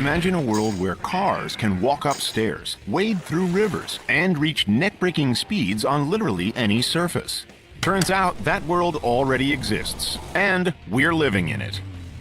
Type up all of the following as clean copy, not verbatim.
Imagine a world where cars can walk upstairs, wade through rivers, and reach neck-breaking speeds on literally any surface. Turns out that world already exists, and we're living in it.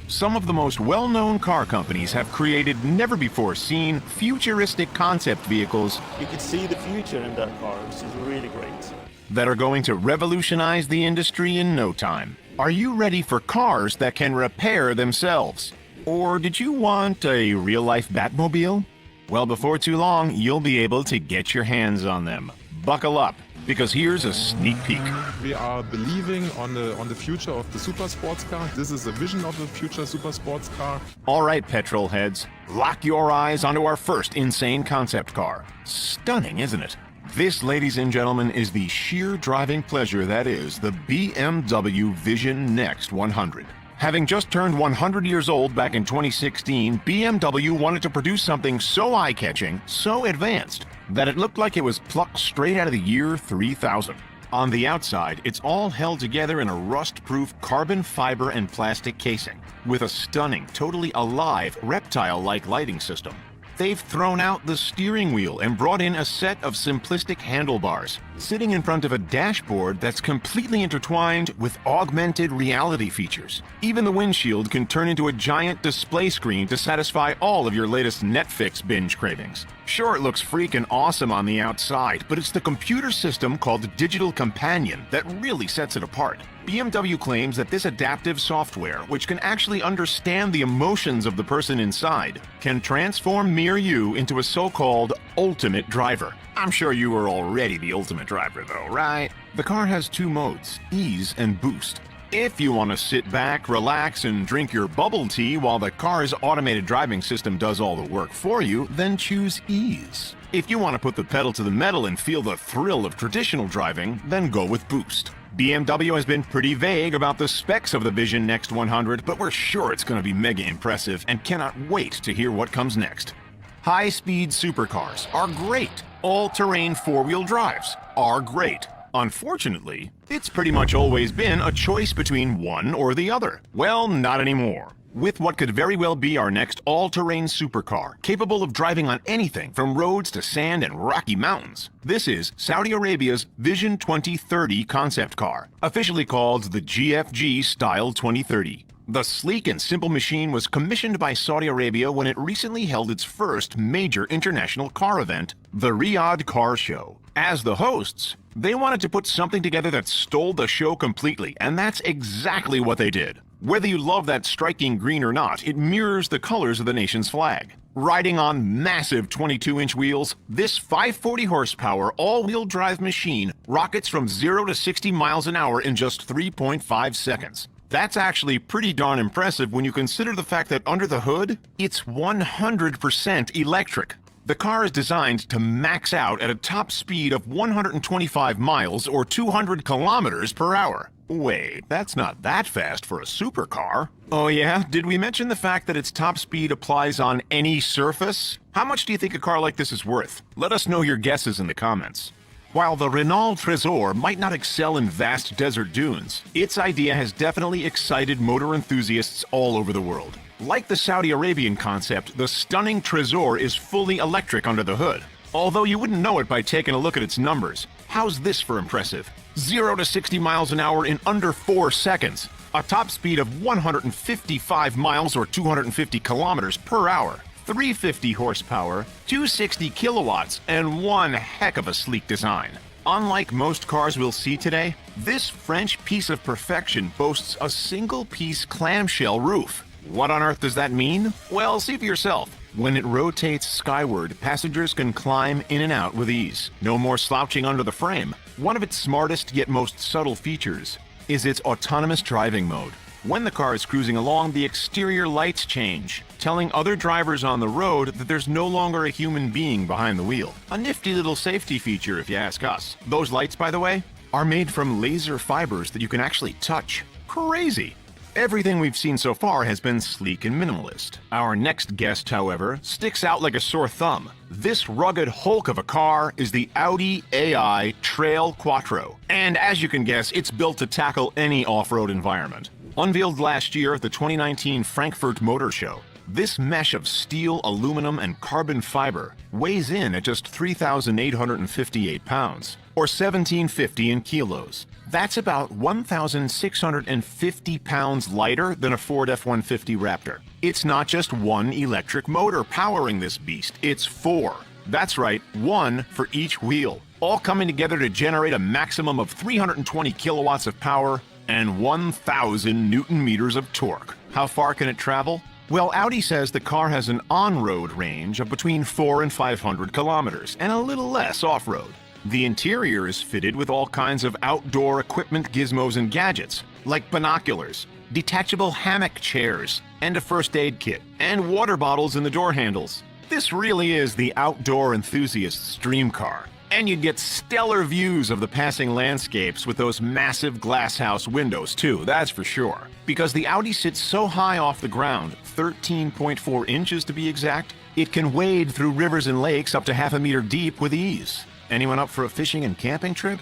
Some of the most well-known car companies have created never-before-seen futuristic concept vehicles You could see the future in that car, which is really great. that are going to revolutionize the industry in no time. Are you ready for cars that can repair themselves? Or did you want a real-life Batmobile? Well, before too long, you'll be able to get your hands on them. Buckle up, because here's a sneak peek. We are believing on the future of the super sports car. This is a vision of the future super sports car. All right, petrol heads, lock your eyes onto our first insane concept car. Stunning, isn't it? This, ladies and gentlemen, is the sheer driving pleasure that is the BMW Vision Next 100. Having just turned 100 years old back in 2016, BMW wanted to produce something so eye-catching, so advanced, that it looked like it was plucked straight out of the year 3000. On the outside, it's all held together in a rust-proof carbon fiber and plastic casing, with a stunning, totally alive, reptile-like lighting system. They've thrown out the steering wheel and brought in a set of simplistic handlebars, sitting in front of a dashboard that's completely intertwined with augmented reality features. Even the windshield can turn into a giant display screen to satisfy all of your latest Netflix binge cravings. Sure, it looks freaking awesome on the outside, but it's the computer system called Digital Companion that really sets it apart. BMW claims that this adaptive software, which can actually understand the emotions of the person inside, can transform mere you into a so-called ultimate driver. I'm sure you are already the ultimate driver though, right? The car has two modes, ease and boost. If you want to sit back, relax, and drink your bubble tea while the car's automated driving system does all the work for you, then choose ease. If you want to put the pedal to the metal and feel the thrill of traditional driving, then go with boost. BMW has been pretty vague about the specs of the Vision Next 100, but we're sure it's going to be mega impressive and cannot wait to hear what comes next. High-speed supercars are great. All-terrain four-wheel drives are great. Unfortunately, it's pretty much always been a choice between one or the other. Well, not anymore. With what could very well be our next all-terrain supercar, capable of driving on anything from roads to sand and rocky mountains. This is Saudi Arabia's Vision 2030 concept car, officially called the GFG Style 2030. The sleek and simple machine was commissioned by Saudi Arabia when it recently held its first major international car event, the Riyadh Car Show. As the hosts, they wanted to put something together that stole the show completely, and that's exactly what they did. Whether you love that striking green or not, it mirrors the colors of the nation's flag. Riding on massive 22-inch wheels, this 540 horsepower all-wheel drive machine rockets from 0 to 60 miles an hour in just 3.5 seconds. That's actually pretty darn impressive when you consider the fact that under the hood, it's 100% electric. The car is designed to max out at a top speed of 125 miles or 200 kilometers per hour. Wait, that's not that fast for a supercar. Oh yeah? Did we mention the fact that its top speed applies on any surface? How much do you think a car like this is worth? Let us know your guesses in the comments. While the Renault Trésor might not excel in vast desert dunes, its idea has definitely excited motor enthusiasts all over the world. Like the Saudi Arabian concept, the stunning Trésor is fully electric under the hood. Although you wouldn't know it by taking a look at its numbers. How's this for impressive? 0 to 60 miles an hour in under 4 seconds. A top speed of 155 miles or 250 kilometers per hour. 350 horsepower, 260 kilowatts, and one heck of a sleek design. Unlike most cars we'll see today, this French piece of perfection boasts a single-piece clamshell roof. What on earth does that mean? Well, see for yourself. When it rotates skyward, passengers can climb in and out with ease. No more slouching under the frame. One of its smartest yet most subtle features is its autonomous driving mode. When the car is cruising along, the exterior lights change, telling other drivers on the road that there's no longer a human being behind the wheel. A nifty little safety feature if you ask us. Those lights, by the way, are made from laser fibers that you can actually touch. Crazy! Everything we've seen so far has been sleek and minimalist. Our next guest, however, sticks out like a sore thumb. This rugged hulk of a car is the Audi AI Trail Quattro. And as you can guess, it's built to tackle any off-road environment. Unveiled last year at the 2019 Frankfurt Motor Show, This mesh of steel, aluminum, and carbon fiber weighs in at just 3,858 pounds, or 1,750 in kilos. That's about 1,650 pounds lighter than a Ford F-150 Raptor. It's not just one electric motor powering this beast, it's four. That's right, one for each wheel, all coming together to generate a maximum of 320 kilowatts of power and 1,000 Newton meters of torque. How far can it travel? Well, Audi says the car has an on-road range of between 400 and 500 kilometers, and a little less off-road. The interior is fitted with all kinds of outdoor equipment, gizmos, and gadgets, like binoculars, detachable hammock chairs, and a first aid kit, and water bottles in the door handles. This really is the outdoor enthusiast's dream car. And you'd get stellar views of the passing landscapes with those massive glasshouse windows too, that's for sure. Because the Audi sits so high off the ground, 13.4 inches to be exact, it can wade through rivers and lakes up to half a meter deep with ease. Anyone up for a fishing and camping trip?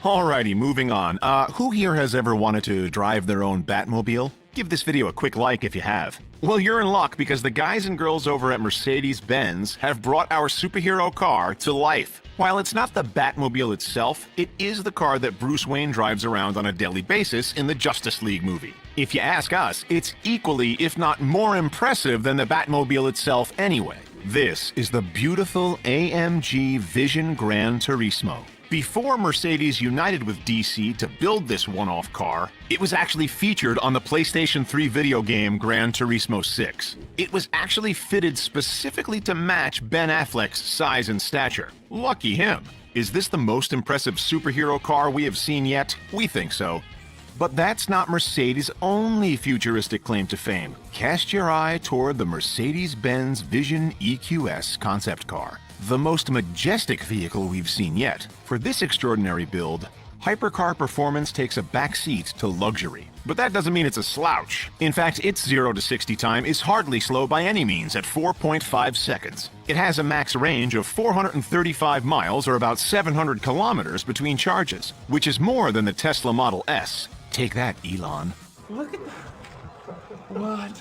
Alrighty, moving on. Who here has ever wanted to drive their own Batmobile? Give this video a quick like if you have. Well, you're in luck because the guys and girls over at Mercedes-Benz have brought our superhero car to life. While it's not the Batmobile itself, it is the car that Bruce Wayne drives around on a daily basis in the Justice League movie. If you ask us, it's equally, if not more impressive than the Batmobile itself anyway. This is the beautiful AMG Vision Gran Turismo. Before Mercedes united with DC to build this one-off car, it was actually featured on the PlayStation 3 video game Gran Turismo 6. It was actually fitted specifically to match Ben Affleck's size and stature. Lucky him. Is this the most impressive superhero car we have seen yet? We think so. But that's not Mercedes' only futuristic claim to fame. Cast your eye toward the Mercedes-Benz Vision EQS concept car, the most majestic vehicle we've seen yet. For this extraordinary build, hypercar performance takes a back seat to luxury. But that doesn't mean it's a slouch. In fact, its 0 to 60 time is hardly slow by any means at 4.5 seconds. It has a max range of 435 miles or about 700 kilometers between charges, which is more than the Tesla Model S. Take that, Elon. Look at that. What?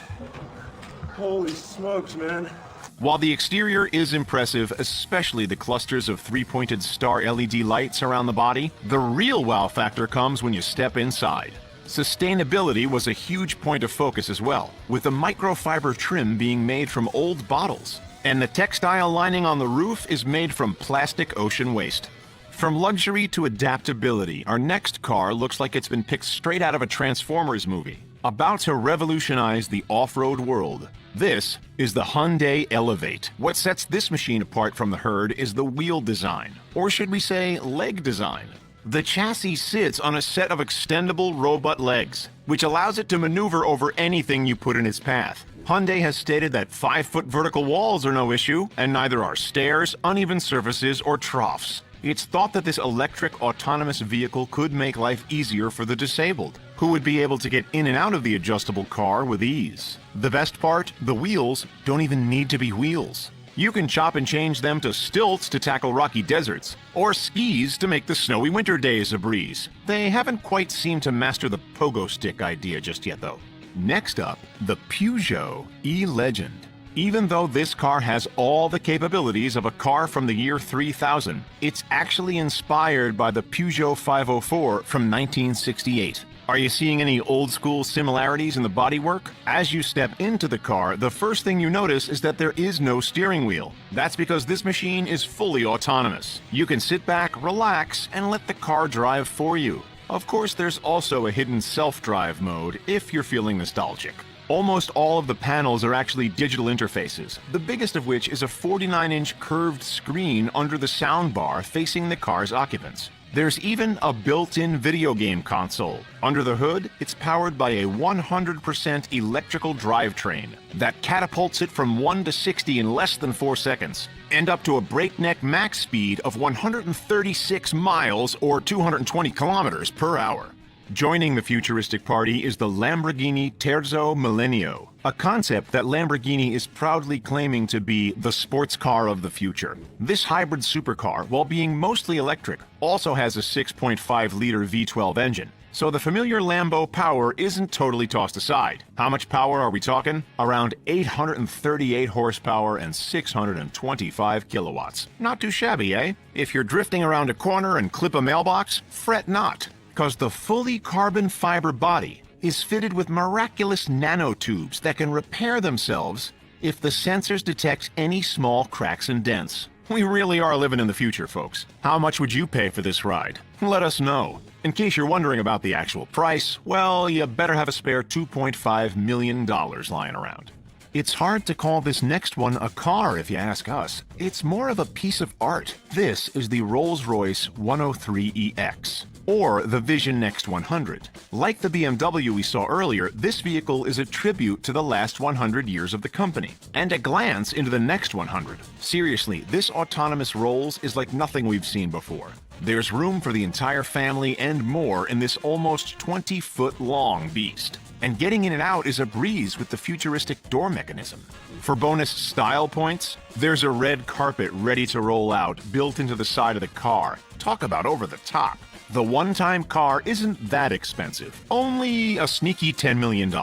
Holy smokes, man. While the exterior is impressive, especially the clusters of three-pointed star LED lights around the body, the real wow factor comes when you step inside. Sustainability was a huge point of focus as well, with the microfiber trim being made from old bottles. And the textile lining on the roof is made from plastic ocean waste. From luxury to adaptability, our next car looks like it's been picked straight out of a Transformers movie, about to revolutionize the off-road world. This is the Hyundai Elevate. What sets this machine apart from the herd is the wheel design, or should we say leg design. The chassis sits on a set of extendable robot legs, which allows it to maneuver over anything you put in its path. Hyundai has stated that 5-foot vertical walls are no issue, and neither are stairs, uneven surfaces, or troughs. It's thought that this electric autonomous vehicle could make life easier for the disabled, who would be able to get in and out of the adjustable car with ease. The best part, the wheels don't even need to be wheels. You can chop and change them to stilts to tackle rocky deserts, or skis to make the snowy winter days a breeze. They haven't quite seemed to master the pogo stick idea just yet though. Next up, the Peugeot E-Legend. Even though this car has all the capabilities of a car from the year 3000, it's actually inspired by the Peugeot 504 from 1968. Are you seeing any old-school similarities in the bodywork? As you step into the car, the first thing you notice is that there is no steering wheel. That's because this machine is fully autonomous. You can sit back, relax, and let the car drive for you. Of course, there's also a hidden self-drive mode if you're feeling nostalgic. Almost all of the panels are actually digital interfaces, the biggest of which is a 49-inch curved screen under the soundbar facing the car's occupants. There's even a built-in video game console. Under the hood, it's powered by a 100% electrical drivetrain that catapults it from 1 to 60 in less than 4 seconds, and up to a breakneck max speed of 136 miles or 220 kilometers per hour. Joining the futuristic party is the Lamborghini Terzo Millennio, a concept that Lamborghini is proudly claiming to be the sports car of the future. This hybrid supercar, while being mostly electric, also has a 6.5-liter V12 engine. So the familiar Lambo power isn't totally tossed aside. How much power are we talking? Around 838 horsepower and 625 kilowatts. Not too shabby, eh? If you're drifting around a corner and clip a mailbox, fret not, because the fully carbon fiber body is fitted with miraculous nanotubes that can repair themselves if the sensors detect any small cracks and dents. We really are living in the future, folks. How much would you pay for this ride? Let us know. In case you're wondering about the actual price, well, you better have a spare $2.5 million lying around. It's hard to call this next one a car if you ask us. It's more of a piece of art. This is the Rolls-Royce 103EX, or the Vision Next 100. Like the BMW we saw earlier, this vehicle is a tribute to the last 100 years of the company, and a glance into the next 100. Seriously, this autonomous Rolls is like nothing we've seen before. There's room for the entire family and more in this almost 20-foot long beast. And getting in and out is a breeze with the futuristic door mechanism. For bonus style points, there's a red carpet ready to roll out built into the side of the car. Talk about over the top. The one-time car isn't that expensive, only a sneaky $10 million.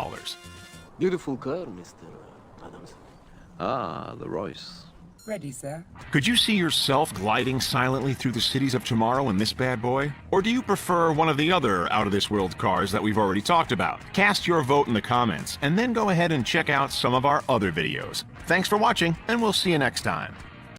Beautiful car, Mr. Adams. Ah, the Royce. Ready, sir. Could you see yourself gliding silently through the cities of tomorrow in this bad boy? Or do you prefer one of the other out-of-this-world cars that we've already talked about? Cast your vote in the comments, and then go ahead and check out some of our other videos. Thanks for watching, and we'll see you next time.